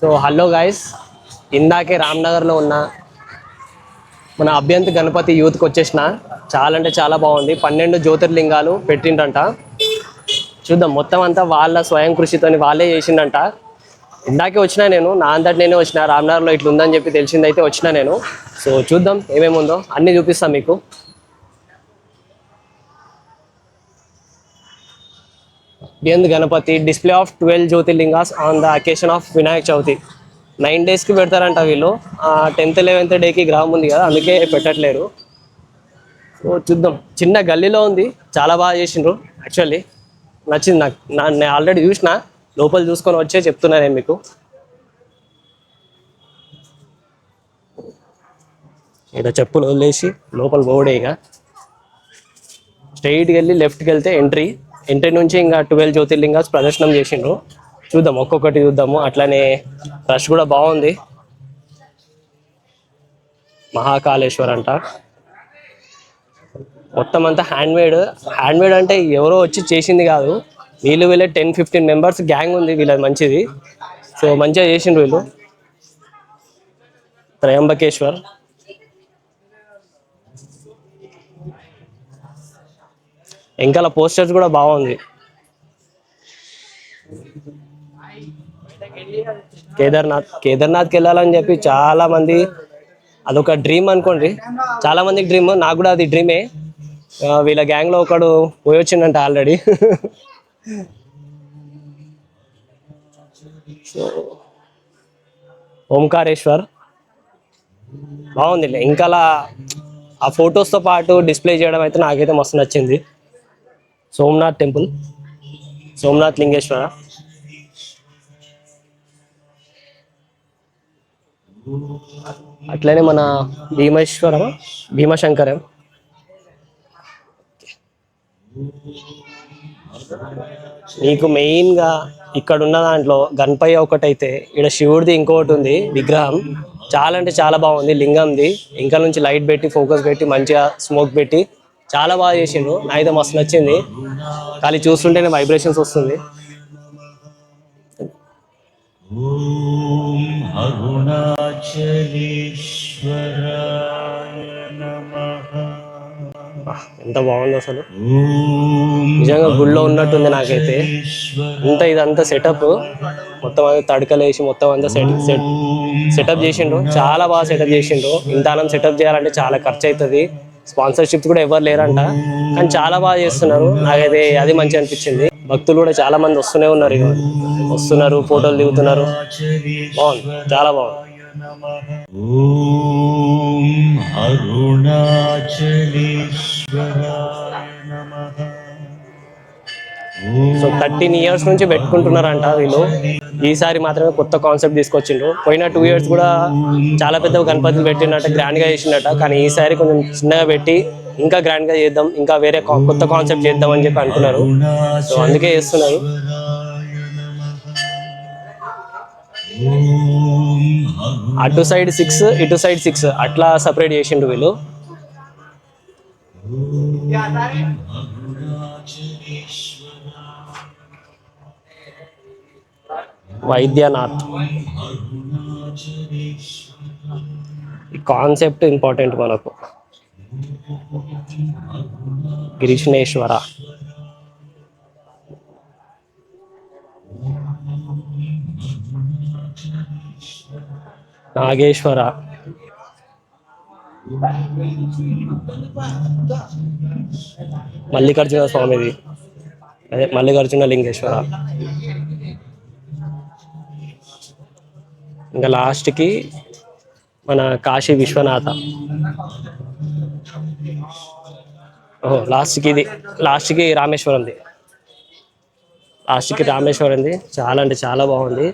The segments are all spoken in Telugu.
సో హలో గైస్, ఇందాకే రామ్నగర్లో ఉన్న మన అభ్యంత్ గణపతి యూత్కి వచ్చేసిన. చాలా అంటే చాలా బాగుంది. 12 జ్యోతిర్లింగాలు పెట్టిండంట. చూద్దాం, మొత్తం అంతా వాళ్ళ స్వయం కృషితో వాళ్ళే చేసిండంట. ఇందాకే వచ్చినా నేను, నా అంతటి నేనే వచ్చిన. రామ్నగర్లో ఇట్లా ఉందని చెప్పి తెలిసిందైతే వచ్చిన నేను. సో చూద్దాం ఏమేమి ఉందో అన్నీ చూపిస్తాను మీకు. అభ్యంత్ Ganapati display of 12 Jyotirlingas on the occasion of Vinayaka Chavithi. 9 డేస్కి పెడతారంట వీళ్ళు. 10th 11th డేకి గ్రామం ఉంది కదా, అందుకే పెట్టట్లేరు. సో చూద్దాం. చిన్న గల్లీలో ఉంది, చాలా బాగా చేసిండ్రు. యాక్చువల్లీ నచ్చింది నాకు. నేను ఆల్రెడీ చూసిన, లోపల చూసుకొని వచ్చే చెప్తున్నా నేను మీకు. ఇక్కడ చెప్పులు వదిలేసి లోపల పోవడే. ఇక స్ట్రైట్కి వెళ్ళి లెఫ్ట్కి వెళ్తే ఎంట్రీ నుంచి ఇంకా 12 జ్యోతిర్లింగాస్ ప్రదర్శనం చేసిండ్రు. చూద్దాం, ఒక్కొక్కటి చూద్దాము. అట్లానే రష్ కూడా బాగుంది. మహాకాళేశ్వర్ అంట. మొత్తం అంతా హ్యాండ్మేడ్ అంటే ఎవరో వచ్చి చేసింది కాదు. వీళ్ళే 10-15 మెంబర్స్ గ్యాంగ్ ఉంది వీళ్ళది. మంచిది. సో మంచిగా చేసిండ్రు వీళ్ళు. త్రయంబకేశ్వర్. ఇంకా పోస్టర్స్ కూడా బాగుంది. కేదార్నాథ్కి వెళ్ళాలని చెప్పి చాలా మంది, అదొక డ్రీమ్ అనుకోండి. చాలా మందికి డ్రీమ్, నాకు కూడా అది డ్రీమే. వీళ్ళ గ్యాంగ్లో ఒకడు పోయి వచ్చిండంట ఆల్రెడీ. సో ఓంకారేశ్వర్ బాగుంది. ఇంకా ఆ ఫొటోస్తో పాటు డిస్ప్లే చేయడం అయితే నాకైతే మస్తు నచ్చింది. సోమనాథ్ టెంపుల్, సోమనాథ్ లింగేశ్వర. అట్లనే మన భీమశంకరం. మీకు మెయిన్గా ఇక్కడ ఉన్న దాంట్లో గణపయ్య ఒకటైతే, ఇక్కడ శివుడిది ఇంకొకటి ఉంది విగ్రహం. చాలా అంటే చాలా బాగుంది. లింగంది ఇంకా నుంచి లైట్ పెట్టి, ఫోకస్ పెట్టి, మంచిగా స్మోక్ పెట్టి చాలా బాగా చేసిండ్రు. నాకైతే మస్తు నచ్చింది. కానీ చూస్తుంటేనే వైబ్రేషన్స్ వస్తుంది. ఎంత బాగుంది అసలు. నిజంగా గుళ్ళో ఉన్నట్టుంది నాకైతే. ఇదంతా సెటప్ మొత్తం తడకలు వేసి మొత్తం అంతా సెటప్ చేసిండ్రు. చాలా బాగా సెటప్ చేసిండ్రు. ఇంతనం సెటప్ చేయాలంటే చాలా ఖర్చు అవుతుంది. స్పాన్సర్షిప్స్ కూడా ఎవరు లేరంట, కానీ చాలా బాగా చేస్తున్నారు. నాకైతే అది మంచి అనిపించింది. భక్తులు కూడా చాలా మంది వస్తూనే ఉన్నారు, ఫోటోలు దిగుతున్నారు. బాగుంది, చాలా బాగుంది. సో 13 years నుంచి పెట్టుకుంటున్నారంట వీళ్ళు. ఈసారి మాత్రమే కొత్త కాన్సెప్ట్ తీసుకొచ్చిండ్రు. పోయిన 2 years కూడా చాలా పెద్ద గణపతిని పెట్టినట్ట, గ్రాండ్గా చేసినట్ట. కానీ ఈసారి కొంచెం చిన్నగా పెట్టి ఇంకా గ్రాండ్గా చేద్దాం, ఇంకా వేరే కొత్త కాన్సెప్ట్ చేద్దాం అని చెప్పి అనుకున్నారు. సో అందుకే చేస్తున్నారు. అటు సైడ్ 6, ఇటు సైడ్ 6 అట్లా సపరేట్ చేసిండ్రు వీళ్ళు. వైద్యనాథ్. ఈ కాన్సెప్ట్ ఇంపార్టెంట్ మనకు. గ్రీష్ణేశ్వర. నాగేశ్వర. మల్లికార్జున స్వామిది, అదే మల్లికార్జున లింగేశ్వర. ఇంకా లాస్ట్కి మన కాశీ విశ్వనాథ. లాస్ట్కి రామేశ్వరంది. చాలా అంటే చాలా బాగుంది.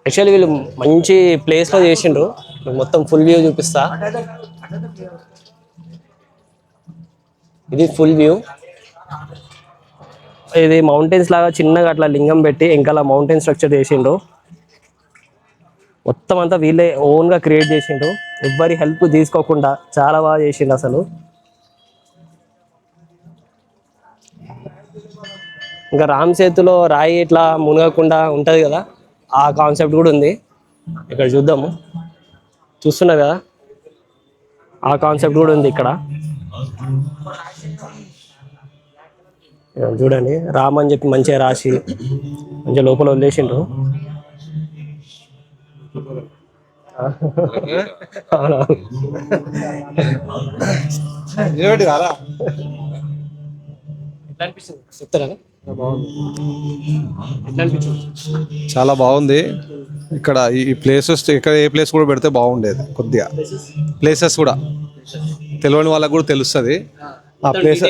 యాక్చువల్లీ వీళ్ళు మంచి ప్లేస్లో చేసిండ్రు. మొత్తం ఫుల్ వ్యూ చూపిస్తా. ఇది ఫుల్ వ్యూ. ఇది మౌంటైన్స్ లాగా చిన్నగా అట్లా లింగం పెట్టి ఇంకా మౌంటైన్ స్ట్రక్చర్ చేసిండ్రు. మొత్తం అంతా వీళ్ళే ఓన్గా క్రియేట్ చేసిండ్రు, ఎవ్వరి హెల్ప్ తీసుకోకుండా. చాలా బాగా చేసిండు అసలు. ఇంకా రామ్ సేతులో రాయి ఇట్లా మునగకుండా ఉంటుంది కదా, ఆ కాన్సెప్ట్ కూడా ఉంది. ఇక్కడ చూద్దాము, చూస్తున్నారు కదా, ఆ కాన్సెప్ట్ కూడా ఉంది ఇక్కడ. చూడండి, రామ్ అని చెప్పి మంచిగా రాసి మంచిగా లోపల వదిలేసిండ్రు. చాలా బాగుంది. ఇక్కడ ఈ ప్లేసెస్, ఇక్కడ ఏ ప్లేస్ కూడా పెడితే బాగుండేది. కొద్దిగా ప్లేసెస్ కూడా తెలియని వాళ్ళకు కూడా తెలుస్తుంది. ఆ ప్లేస్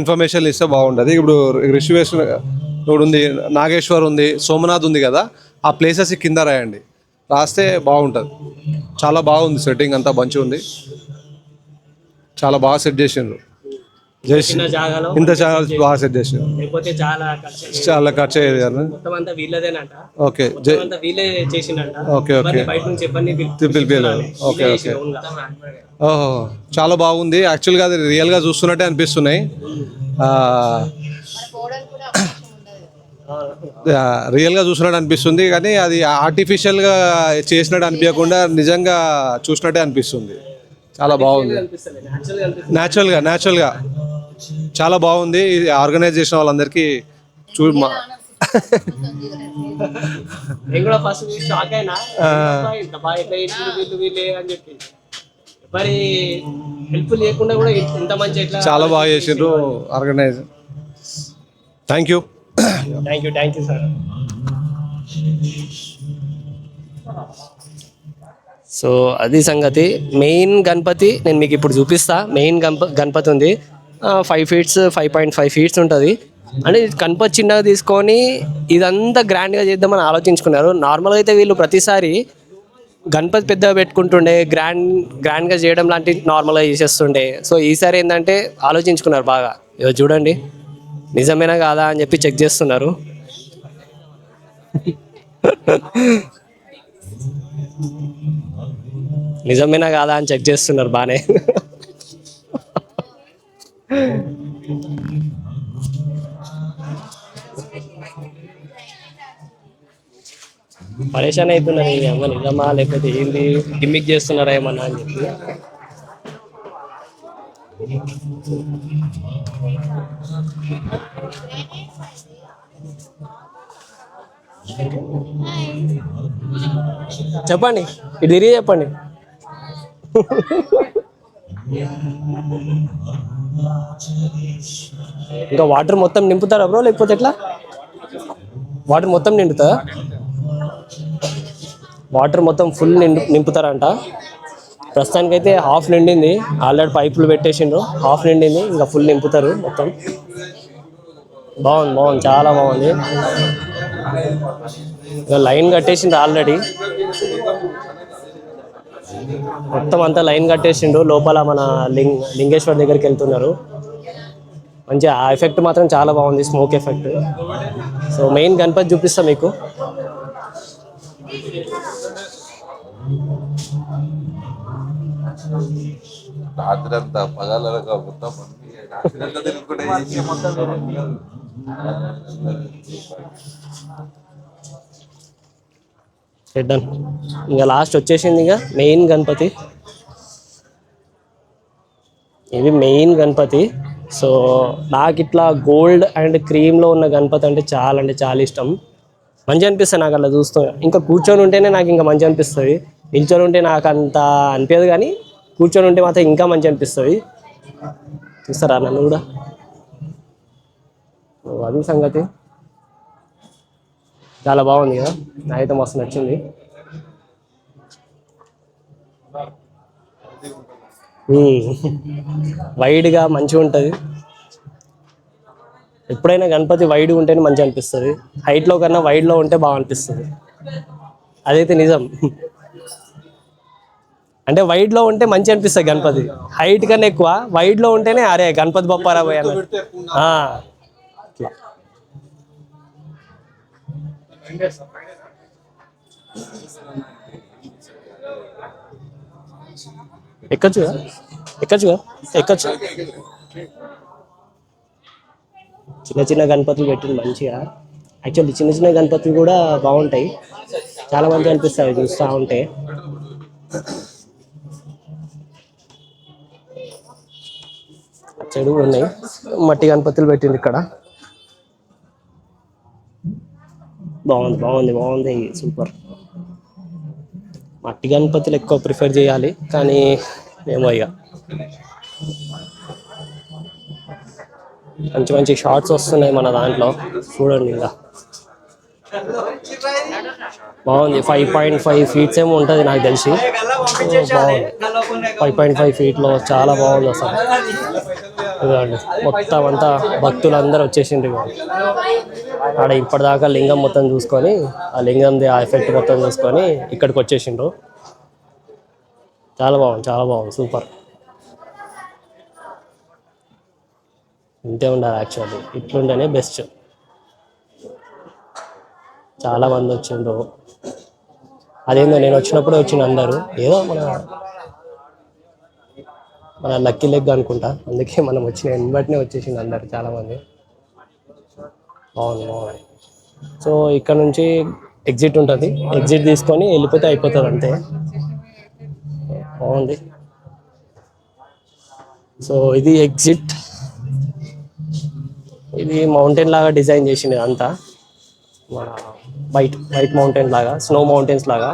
ఇన్ఫర్మేషన్ ఇస్తే బాగుంటుంది. ఇప్పుడు రిషివేశ్ ఇప్పుడు ఉంది, నాగేశ్వర్ ఉంది, సోమనాథ్ ఉంది కదా, ఆ ప్లేసెస్ కింద రాయండి, రాస్తే బాగుంటుంది. చాలా బాగుంది, సెట్టింగ్ అంతా మంచిగా ఉంది, చాలా బాగా సెట్ చేసిండ్రు. ఇంత చాలా బాగా సెట్ చేసిండ్రు, చాలా ఖర్చు అయ్యేది కదా. Okay okay okay okay okay. ఓహో, చాలా బాగుంది. యాక్చువల్గా అది రియల్గా చూస్తున్నట్టే అనిపిస్తున్నాయి. రియల్గా చూసినట్టు అనిపిస్తుంది, కానీ అది ఆర్టిఫిషియల్గా చేసినట్టు అనిపించకుండా నిజంగా చూసినట్టే అనిపిస్తుంది. చాలా బాగుంది, న్యాచురల్గా చాలా బాగుంది. ఇది ఆర్గనైజ్ చేసిన వాళ్ళందరికీ చాలా బాగా చేసిండ్రు organise. Thank you sir. So అది సంగతి. మెయిన్ గణపతి నేను మీకు ఇప్పుడు చూపిస్తా. మెయిన్ గణపతి ఉంది, 5 feet 5.5 feet ఉంటుంది. అంటే గణపతి చిన్నగా తీసుకొని ఇదంతా గ్రాండ్గా చేద్దామని ఆలోచించుకున్నారు. నార్మల్గా అయితే వీళ్ళు ప్రతిసారి గణపతి పెద్దగా పెట్టుకుంటుండే, గ్రాండ్గా చేయడం లాంటి నార్మల్గా చేసేస్తుండే. సో ఈసారి ఏంటంటే ఆలోచించుకున్నారు బాగా. ఇదో చూడండి, నిజమేనా కాదా అని చెప్పి చెక్ చేస్తున్నారు. నిజమేనా కాదా అని చెక్ చేస్తున్నారు బానే. పరేషాన్ అవుతున్నారు, అమ్మ నిజమా లేకపోతే ఏంది, గిమ్మిక్ చేస్తున్నారా ఏమన్నా అని చెప్పి. చెప్పండి, ఇటు తిరిగి చెప్పండి. ఇంకా వాటర్ మొత్తం నింపుతారా బ్రో, లేకపోతే ఎట్లా? వాటర్ మొత్తం నిండుతుందా? వాటర్ మొత్తం ఫుల్ నింపుతారంట. ప్రస్తుతానికైతే హాఫ్ నిండింది, ఆల్రెడీ పైపులు పెట్టేసిండ్రు, హాఫ్ నిండింది, ఇంకా ఫుల్ నింపుతారు మొత్తం. బాగుంది, చాలా బాగుంది. ఇక లైన్ కట్టేసిండ్రు ఆల్రెడీ, మొత్తం అంతా లైన్ కట్టేసిండ్రు. లోపల మన లింగేశ్వర్ దగ్గరికి వెళ్తున్నారు. మంచిగా ఆ ఎఫెక్ట్ మాత్రం చాలా బాగుంది, smoke effect. So main Ganapati చూపిస్తా మీకు. రాత్రంతా పగలగా మొత్తం డన్. ఇంకా లాస్ట్ వచ్చేసింది, ఇంకా మెయిన్ గణపతి. ఇది మెయిన్ గణపతి. సో నాకు ఇట్లా గోల్డ్ అండ్ క్రీమ్లో ఉన్న గణపతి అంటే చాలా ఇష్టం. మంచిగా అనిపిస్తుంది నాకు అలా చూస్తూ. ఇంకా కూర్చొని ఉంటేనే నాకు ఇంకా మంచిగా అనిపిస్తుంది. నిల్చొని ఉంటే నాకు అంత అనిపించదు, కానీ కూర్చొని ఉంటే మాత్రం ఇంకా మంచిగా అనిపిస్తుంది. చూస్తారా నన్ను కూడా? అది సంగతి. చాలా బాగుంది కదా, నాకైతే మస్తు నచ్చింది. వైడ్గా మంచిగా ఉంటుంది. ఎప్పుడైనా గణపతి వైడ్గా ఉంటేనే మంచిగా అనిపిస్తుంది. హైట్లో కన్నా వైడ్లో ఉంటే బాగా అనిపిస్తుంది, అదైతే నిజం. అంటే వైడ్లో ఉంటే మంచి అనిపిస్తుంది గణపతి, హైట్ కన్నా ఎక్కువ వైడ్లో ఉంటేనే అరే గణపతి బప్పారా పోయి అన్న. ఎక్కచ్చు. చిన్న గణపతులు పెట్టింది మంచిగా. యాక్చువల్లీ చిన్న చిన్న గణపతులు కూడా బాగుంటాయి, చాలా మంది అనిపిస్తాయి చూస్తూ ఉంటే. చెడు ఉన్నాయి, మట్టి గణపతులు పెట్టింది ఇక్కడ. బాగుంది బాగుంది బాగుంది, సూపర్. మట్టి గణపతులు ఎక్కువ ప్రిఫర్ చేయాలి, కానీ ఏమో ఇక మంచి మంచి షార్ట్స్ వస్తున్నాయి మన దాంట్లో, చూడండి. ఇంకా బాగుంది. 5.5 feet ఏమో ఉంటుంది నాకు తెలిసి. బాగుంది, 5.5 feet చాలా బాగుంది అసలు. ఇదండి మొత్తం అంతా భక్తులందరూ వచ్చేసిండ్రు ఆడ. ఇప్పటిదాకా లింగం మొత్తం చూసుకొని, ఆ లింగంది ఆ ఎఫెక్ట్ మొత్తం చూసుకొని ఇక్కడికి వచ్చేసిండ్రు. చాలా బాగుంది, చాలా బాగుంది, సూపర్. ఇంతే ఉండాలి యాక్చువల్లీ, ఇట్లుంటేనే బెస్ట్. చాలా మంది వచ్చిండ్రు. అదేందో నేను వచ్చినప్పుడే వచ్చిండు అందరూ. ఏదో మన లక్కీ లెగ్ అనుకుంటా, అందుకే మనం వచ్చిన వెంటనే వచ్చేసిండు అందరు, చాలామంది. బాగుంది బాగుంది. సో ఇక్కడ నుంచి ఎగ్జిట్ ఉంటుంది, ఎగ్జిట్ తీసుకొని వెళ్ళిపోతే అయిపోతుంది అంతే. బాగుంది. సో ఇది ఎగ్జిట్. ఇది మౌంటైన్ లాగా డిజైన్ చేసింది అంతా, మన వైట్ మౌంటైన్ లాగా, స్నో మౌంటైన్స్ లాగా.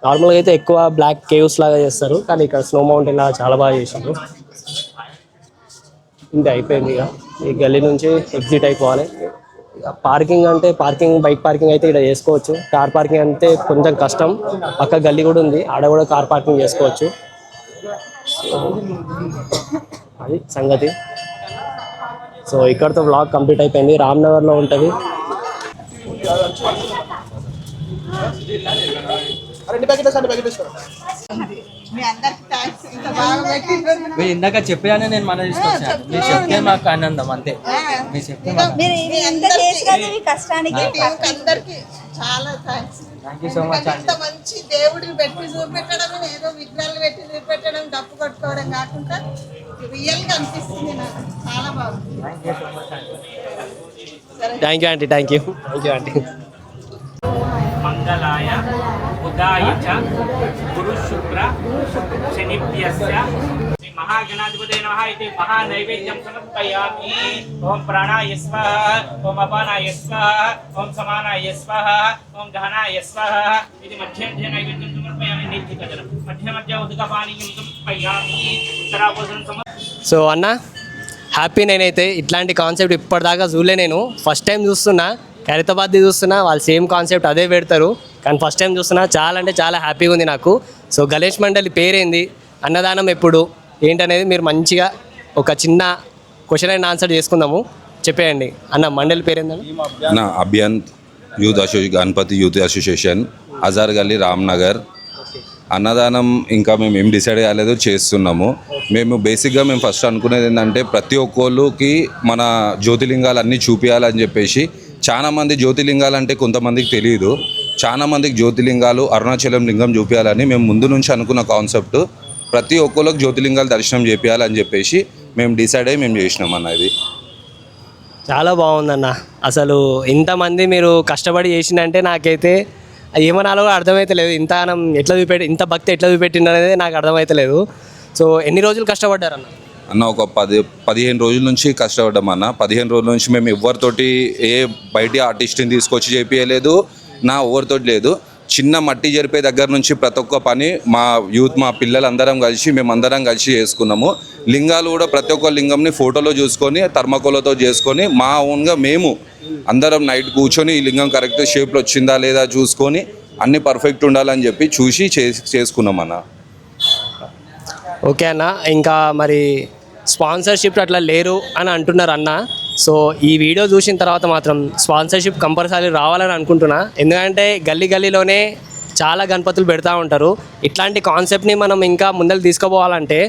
నార్మల్గా అయితే ఎక్కువ బ్లాక్ కేవ్స్ లాగా చేస్తారు, కానీ ఇక్కడ స్నో మౌంటైన్ లాగా చాలా బాగా చేసారు. ఇంకా అయిపోయింది. ఇక ఈ గల్లీ నుంచి ఎగ్జిట్ అయిపోవాలి. పార్కింగ్ అంటే బైక్ పార్కింగ్ అయితే ఇక్కడ చేసుకోవచ్చు, కార్ పార్కింగ్ అంటే కొంచెం కష్టం. పక్క గల్లీ కూడా ఉంది, ఆడ కూడా కార్ పార్కింగ్ చేసుకోవచ్చు. అది సంగతి. సో ఇక్కడతో వ్లాగ్ కంప్లీట్ అయిపోయింది. రామ్నగర్లో ఉంటుంది. మీరు ఇందాక చెప్పానే నేను మన తీసుకొచ్చాను, మీరు చెప్తే మాకు ఆనందం అంతే. మీరు చెప్తే కష్టానికి చాలా thanks. Thank you so much అండి. ఇంత మంచి దేవుడిని పెట్టి చూపెట్టడం, ఏదో విగ్రహాలు పెట్టి చూపెట్టడం, డప్పు కొట్టుకోవడం కాకుండా రియల్ గా అనిపిస్తుంది నాకు. చాలా బాగుంది. Thank you aunty, thank you aunty. మంగళాయ బుధాయ చ గురు శుక్ర శనిభ్యస్య శ్రీ మహాగణాధిపతయ నమః ఇది మహానైవేద్యం సమర్పయామి. ఓం ప్రాణాయ స్వాహ, ఓం అపానాయ స్వాహ, ఓం సమానాయ స్వాహ, ఓం దహనాయ స్వాహ. ఇది మధ్య నైవేద్యం సమర్పయామి. నైతికజనం మధ్య ఉదకపానీయం సమర్పయామి. ఉత్తరాభోజనం సో అన్న హ్యాపీ. నేనైతే ఇట్లాంటి కాన్సెప్ట్ ఇప్పటిదాకా చూడలే, నేను ఫస్ట్ టైం చూస్తున్నా. ఖైరతాబాద్ది చూస్తున్నా, వాళ్ళు సేమ్ కాన్సెప్ట్ అదే పెడతారు, కానీ ఫస్ట్ టైం చూస్తున్నా. చాలా అంటే చాలా హ్యాపీగా ఉంది నాకు. సో గణేష్ మండలి పేరేంది, అన్నదానం ఎప్పుడు, ఏంటనేది మీరు మంచిగా ఒక చిన్న క్వశ్చన్ అండ్ ఆన్సర్ చేసుకుందాము. చెప్పేయండి అన్న, మండలి పేరేందన్న? నా Abhiyan youth Ganapati youth association, Azar Galli, Ramnagar. అన్నదానం ఇంకా మేము ఏం డిసైడ్ కాలేదు, చేస్తున్నాము. మేము బేసిక్గా ఫస్ట్ అనుకునేది ఏంటంటే ప్రతి ఒక్కళ్ళకి మన జ్యోతిలింగాలు అన్నీ చూపించాలని చెప్పేసి. చాలా మంది జ్యోతిలింగాలు అంటే కొంతమందికి తెలియదు, చాలా మందికి జ్యోతిలింగాలు అరుణాచలం లింగం చూపించాలని మేము ముందు నుంచి అనుకున్న కాన్సెప్ట్. ప్రతి ఒక్కళ్ళకి జ్యోతిలింగాలు దర్శనం చేపించాలని చెప్పేసి మేము డిసైడ్ అయ్యి మేము చేసినాం అన్నది. చాలా బాగుందన్న. అసలు ఇంతమంది మీరు కష్టపడి చేసిందంటే నాకైతే ఏమనాలో అర్థమైతే లేదు. ఇంత భక్తి ఎట్లా చూపెట్టిండు అనేది నాకు అర్థమైతలేదు. సో ఎన్ని రోజులు కష్టపడ్డారన్న? అన్న ఒక 15 రోజుల నుంచి కష్టపడ్డాం అన్న. 15 రోజుల నుంచి మేము ఎవరితోటి బయట ఆర్టిస్ట్ని తీసుకొచ్చి చేపించలేదు, ఎవరితోటి లేదు. చిన్న మట్టి జరిపే దగ్గర నుంచి ప్రతి ఒక్క పని మా యూత్, మా పిల్లలందరం కలిసి మేమందరం కలిసి చేసుకున్నాము. లింగాలు కూడా ప్రతి ఒక్క లింగంని ఫోటోలో చూసుకొని థర్మాకోలతో చేసుకొని మా ఓన్గా మేము అందరం నైట్ కూర్చొని ఈ లింగం కరెక్ట్ షేప్లో వచ్చిందా లేదా చూసుకొని అన్నీ పర్ఫెక్ట్ ఉండాలని చెప్పి చూసి చేసుకున్నాం అన్న. ఓకే అన్న. ఇంకా మరి స్పాన్సర్షిప్ అట్లా లేరు అని అంటున్నారు అన్న. సో ఈ వీడియో చూసిన తర్వాత మాత్రం స్పాన్సర్షిప్ కంపల్సరీ రావాలని అనుకుంటున్నా. ఎందుకంటే గల్లీలోనే చాలా గణపతులు పెడతా ఉంటారు. ఇట్లాంటి కాన్సెప్ట్ని మనం ఇంకా ముందరికి తీసుకుపోవాలంటే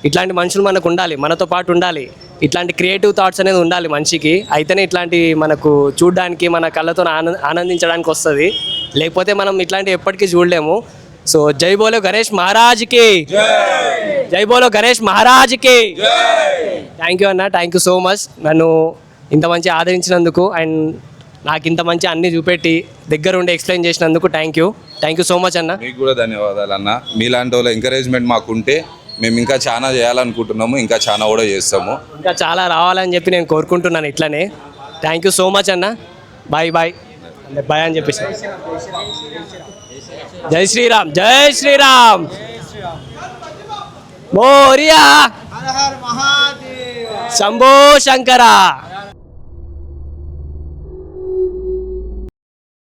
ఇట్లాంటి మనుషులు మనకు ఉండాలి, మనతో పాటు ఉండాలి. ఇట్లాంటి క్రియేటివ్ థాట్స్ అనేది ఉండాలి మనిషికి. అయితేనే ఇట్లాంటి మనకు చూడడానికి, మన కళ్ళతో ఆనందించడానికి వస్తుంది. లేకపోతే మనం ఇట్లాంటివి ఎప్పటికీ చూడలేము. సో జై బోలో గణేష్ మహారాజ్కి, జై బోలో గణేష్ మహారాజ్కి. థ్యాంక్ యూ అన్న, థ్యాంక్ యూ సో మచ్ నన్ను ఇంత మంచి ఆదరించినందుకు. అండ్ నాకు ఇంత మంచి అన్ని చూపెట్టి దగ్గరుండి ఎక్స్ప్లెయిన్ చేసినందుకు థ్యాంక్ యూ సో మచ్ అన్న. మీకు కూడా ధన్యవాదాలు అన్న. మీలాంటి వాళ్ళ ఎంకరేజ్మెంట్ మాకుంటే మేము ఇంకా చాలా చేయాలనుకుంటున్నాము, ఇంకా చాలా కూడా చేస్తాము. ఇంకా చాలా రావాలని చెప్పి నేను కోరుకుంటున్నాను ఇట్లనే. థ్యాంక్ యూ సో మచ్ అన్న. బాయ్ బాయ్ బాయ్ అని చెప్పేసి జై శ్రీరామ్ జై శ్రీరామ్ మోరియా శంభో శంకర.